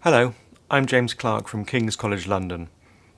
Hello, I'm James Clark from King's College London,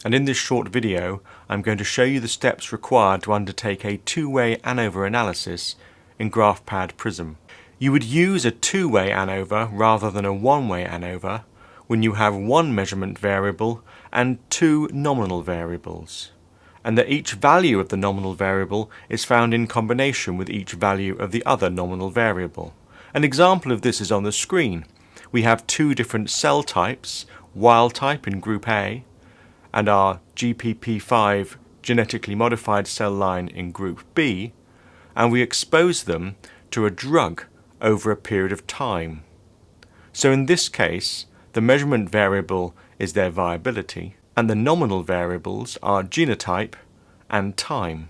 and in this short video I'm going to show you the steps required to undertake a two-way ANOVA analysis in GrphPad Prism. You would use a two-way ANOVA rather than a one-way ANOVA when you have one measurement variable and two nominal variables, and that each value of the nominal variable is found in combination with each value of the other nominal variable. An example of this is on the screen. We have two different cell types, wild type in group A and our GrphP5 genetically modified cell line in group B, and we expose them to a drug over a period of time. So in this case, the measurement variable is their viability, and the nominal variables are genotype and time.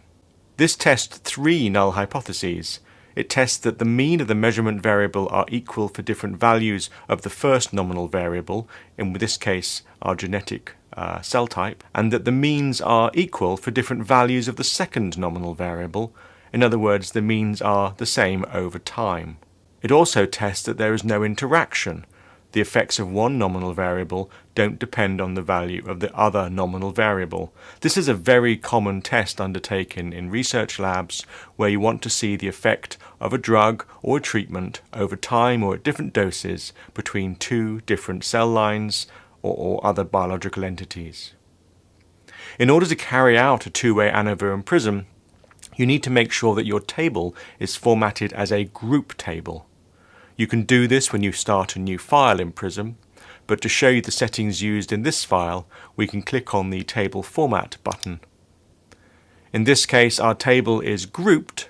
This tests three null hypotheses. It tests that the mean of the measurement variable are equal for different values of the first nominal variable, in this case our genetic cell type, and that the means are equal for different values of the second nominal variable. In other words, the means are the same over time. It also tests that there is no interaction. The effects of one nominal variable don't depend on the value of the other nominal variable. This is a very common test undertaken in research labs where you want to see the effect of a drug or a treatment over time or at different doses between two different cell lines or other biological entities. In order to carry out a two-way ANOVA in Prism, you need to make sure that your table is formatted as a group table. You can do this when you start a new file in Prism, but to show you the settings used in this file, we can click on the Table Format button. In this case, our table is grouped,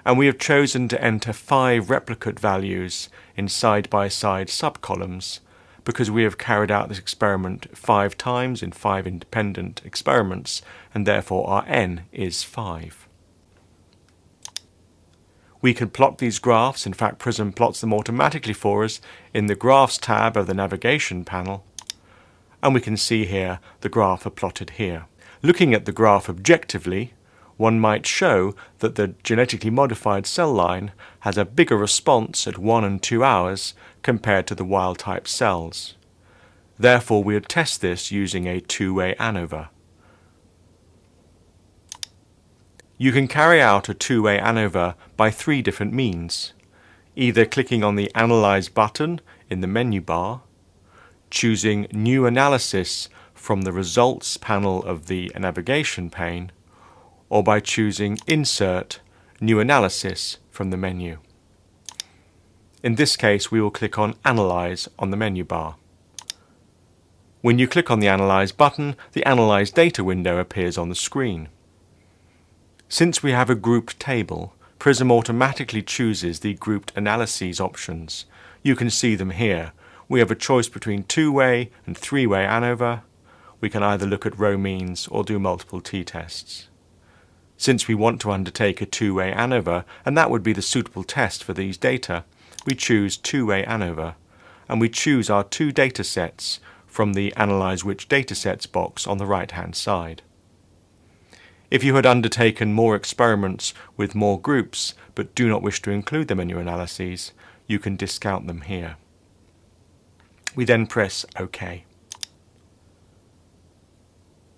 and we have chosen to enter 5 replicate values in side-by-side subcolumns because we have carried out this experiment 5 times in 5 independent experiments, and therefore our n is 5. We can plot these graphs, in fact Prism plots them automatically for us in the Graphs tab of the navigation panel, and we can see here the graph are plotted here. Looking at the graph objectively, one might show that the genetically modified cell line has a bigger response at 1 and 2 hours compared to the wild type cells. Therefore we would test this using a two-way ANOVA. You can carry out a two-way ANOVA by 3 different means, either clicking on the Analyze button in the menu bar, choosing New Analysis from the Results panel of the navigation pane, or by choosing Insert New Analysis from the menu. In this case, we will click on Analyze on the menu bar. When you click on the Analyze button, the Analyze Data window appears on the screen. Since we have a grouped table, Prism automatically chooses the grouped analyses options. You can see them here. We have a choice between two-way and three-way ANOVA. We can either look at row means or do multiple t-tests. Since we want to undertake a two-way ANOVA, and that would be the suitable test for these data, we choose two-way ANOVA, and we choose our 2 data sets from the Analyze Which Datasets box on the right-hand side. If you had undertaken more experiments with more groups but do not wish to include them in your analyses, you can discount them here. We then press OK.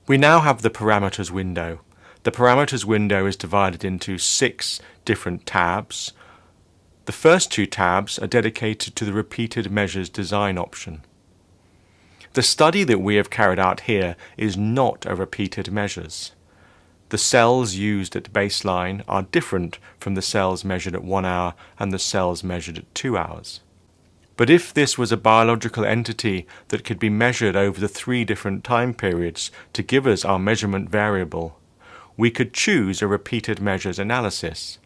We now have the parameters window. The parameters window is divided into 6 different tabs. The first 2 tabs are dedicated to the repeated measures design option. The study that we have carried out here is not a repeated measures. The cells used at baseline are different from the cells measured at 1 hour and the cells measured at 2 hours. But if this was a biological entity that could be measured over the 3 different time periods to give us our measurement variable, we could choose a repeated measures analysis,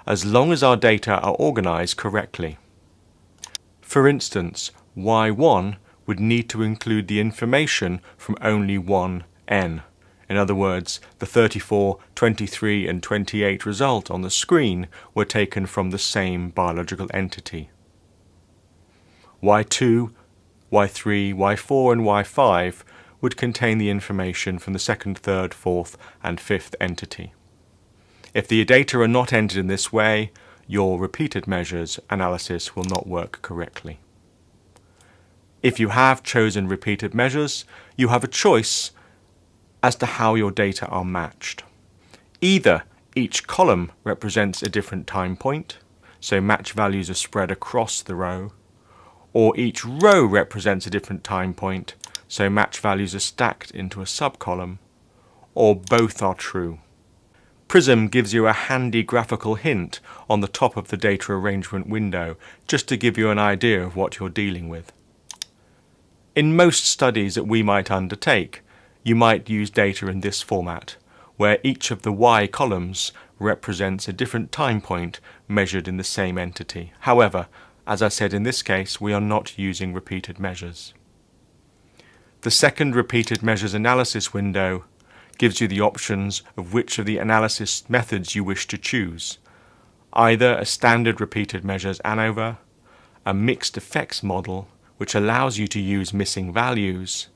as long as our data are organized correctly. For instance, Y1 would need to include the information from only one n. In other words, the 34, 23 and 28 result on the screen were taken from the same biological entity. Y2, Y3, Y4 and Y5 would contain the information from the second, third, fourth and fifth entity. If the data are not entered in this way, your repeated measures analysis will not work correctly. If you have chosen repeated measures, you have a choice as to how your data are matched. Either each column represents a different time point, so match values are spread across the row, or each row represents a different time point, so match values are stacked into a subcolumn, or both are true. Prism gives you a handy graphical hint on the top of the data arrangement window, just to give you an idea of what you're dealing with. In most studies that we might undertake, you might use data in this format, where each of the Y columns represents a different time point measured in the same entity. However, as I said, in this case, we are not using repeated measures. The second repeated measures analysis window gives you the options of which of the analysis methods you wish to choose. Either a standard repeated measures ANOVA, a mixed effects model, which allows you to use missing values,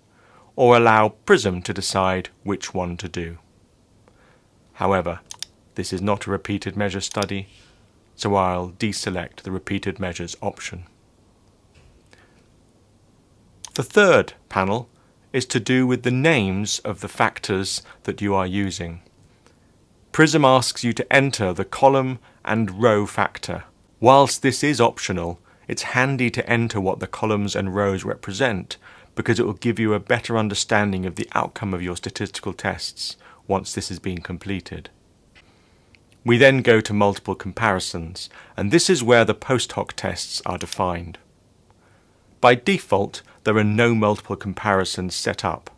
or allow Prism to decide which one to do. However, this is not a repeated measure study, so I'll deselect the repeated measures option. The third panel is to do with the names of the factors that you are using. Prism asks you to enter the column and row factor. Whilst this is optional, it's handy to enter what the columns and rows represent, because it will give you a better understanding of the outcome of your statistical tests once this has been completed. We then go to multiple comparisons, and this is where the post hoc tests are defined. By default, there are no multiple comparisons set up.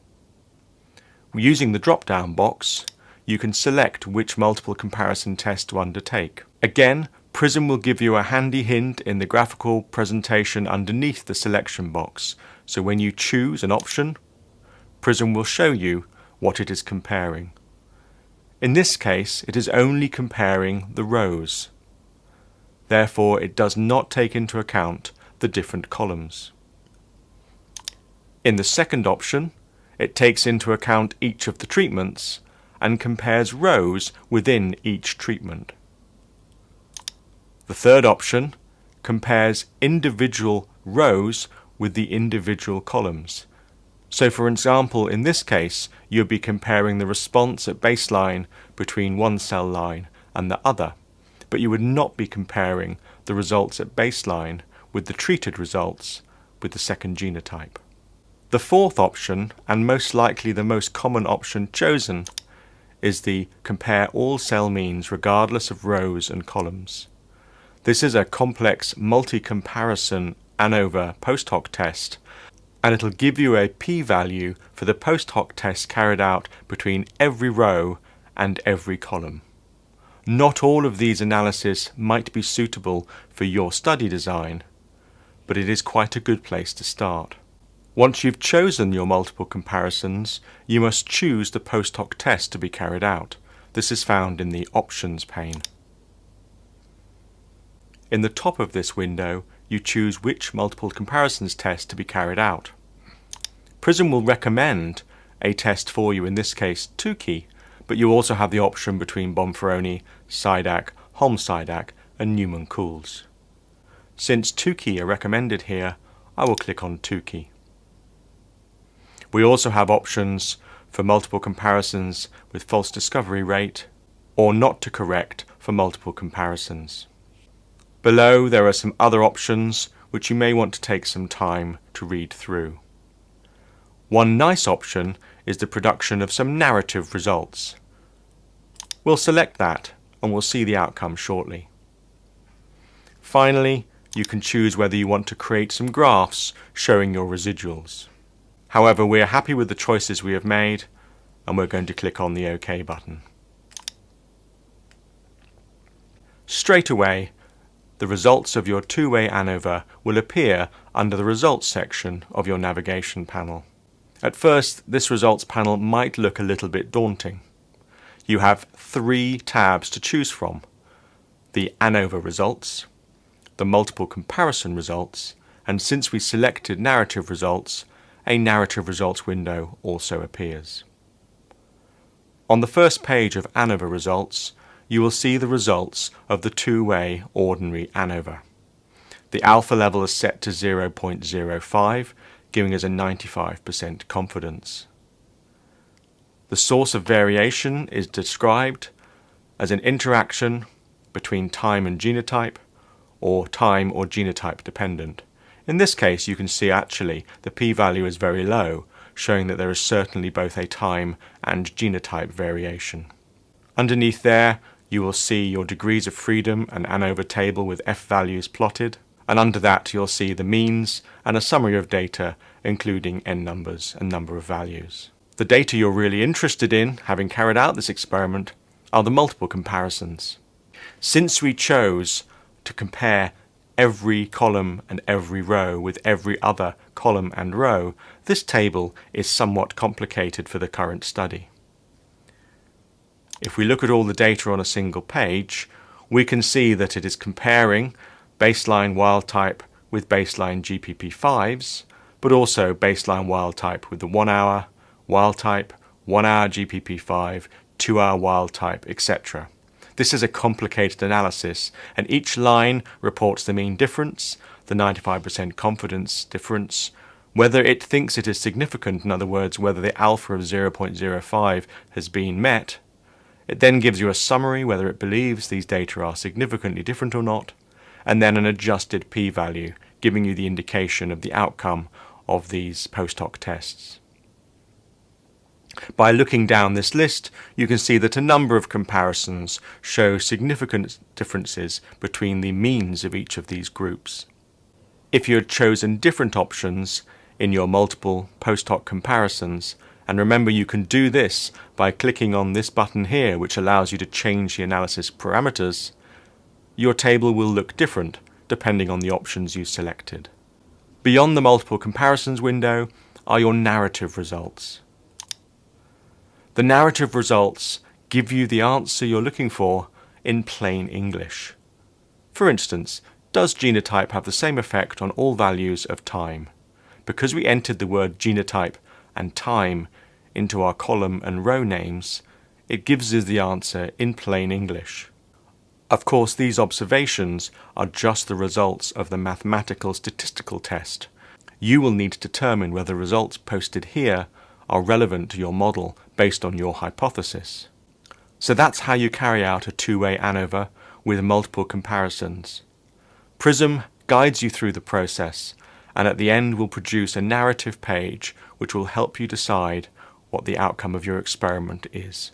Using the drop-down box, you can select which multiple comparison test to undertake. Again, Prism will give you a handy hint in the graphical presentation underneath the selection box, so when you choose an option, Prism will show you what it is comparing. In this case, it is only comparing the rows. Therefore, it does not take into account the different columns. In the second option, it takes into account each of the treatments and compares rows within each treatment. The third option compares individual rows with the individual columns. So for example, in this case, you'll be comparing the response at baseline between one cell line and the other, but you would not be comparing the results at baseline with the treated results with the second genotype. The fourth option, and most likely the most common option chosen, is the compare all cell means regardless of rows and columns. This is a complex multi-comparison ANOVA post hoc test, and it'll give you a p-value for the post hoc test carried out between every row and every column. Not all of these analyses might be suitable for your study design, but it is quite a good place to start. Once you've chosen your multiple comparisons, you must choose the post hoc test to be carried out. This is found in the Options pane. In the top of this window, you choose which multiple comparisons test to be carried out. Prism will recommend a test for you, in this case Tukey, but you also have the option between Bonferroni, Sidak, Holm-Sidak and Newman-Cools. Since Tukey are recommended here, I will click on Tukey. We also have options for multiple comparisons with false discovery rate, or not to correct for multiple comparisons. Below there are some other options which you may want to take some time to read through. One nice option is the production of some narrative results. We'll select that and we'll see the outcome shortly. Finally, you can choose whether you want to create some graphs showing your residuals. However, we are happy with the choices we have made, and we're going to click on the OK button. Straight away, the results of your two-way ANOVA will appear under the Results section of your navigation panel. At first, this results panel might look a little bit daunting. You have 3 tabs to choose from: the ANOVA results, the multiple comparison results, and since we selected narrative results, a narrative results window also appears. On the first page of ANOVA results, you will see the results of the two-way ordinary ANOVA. The alpha level is set to 0.05, giving us a 95% confidence. The source of variation is described as an interaction between time and genotype, or time or genotype dependent. In this case, you can see actually the p-value is very low, showing that there is certainly both a time and genotype variation. Underneath there, you will see your degrees of freedom and ANOVA table with f-values plotted, and under that you'll see the means and a summary of data including n numbers and number of values. The data you're really interested in, having carried out this experiment, are the multiple comparisons. Since we chose to compare every column and every row with every other column and row, this table is somewhat complicated for the current study. If we look at all the data on a single page, we can see that it is comparing baseline wild type with baseline GPP5s, but also baseline wild type with the 1 hour wild type, 1 hour GPP5, 2 hour wild type, etc. This is a complicated analysis, and each line reports the mean difference, the 95% confidence difference, whether it thinks it is significant, in other words, whether the alpha of 0.05 has been met. It then gives you a summary whether it believes these data are significantly different or not, and then an adjusted p-value, giving you the indication of the outcome of these post hoc tests. By looking down this list, you can see that a number of comparisons show significant differences between the means of each of these groups. If you had chosen different options in your multiple post hoc comparisons, and remember you can do this by clicking on this button here, which allows you to change the analysis parameters, your table will look different depending on the options you selected. Beyond the multiple comparisons window are your narrative results. The narrative results give you the answer you're looking for in plain English. For instance, does genotype have the same effect on all values of time? Because we entered the word genotype and time into our column and row names, it gives us the answer in plain English. Of course, these observations are just the results of the mathematical statistical test. You will need to determine whether results posted here are relevant to your model based on your hypothesis. So that's how you carry out a two-way ANOVA with multiple comparisons. Prism guides you through the process, and at the end will produce a narrative page which will help you decide what the outcome of your experiment is.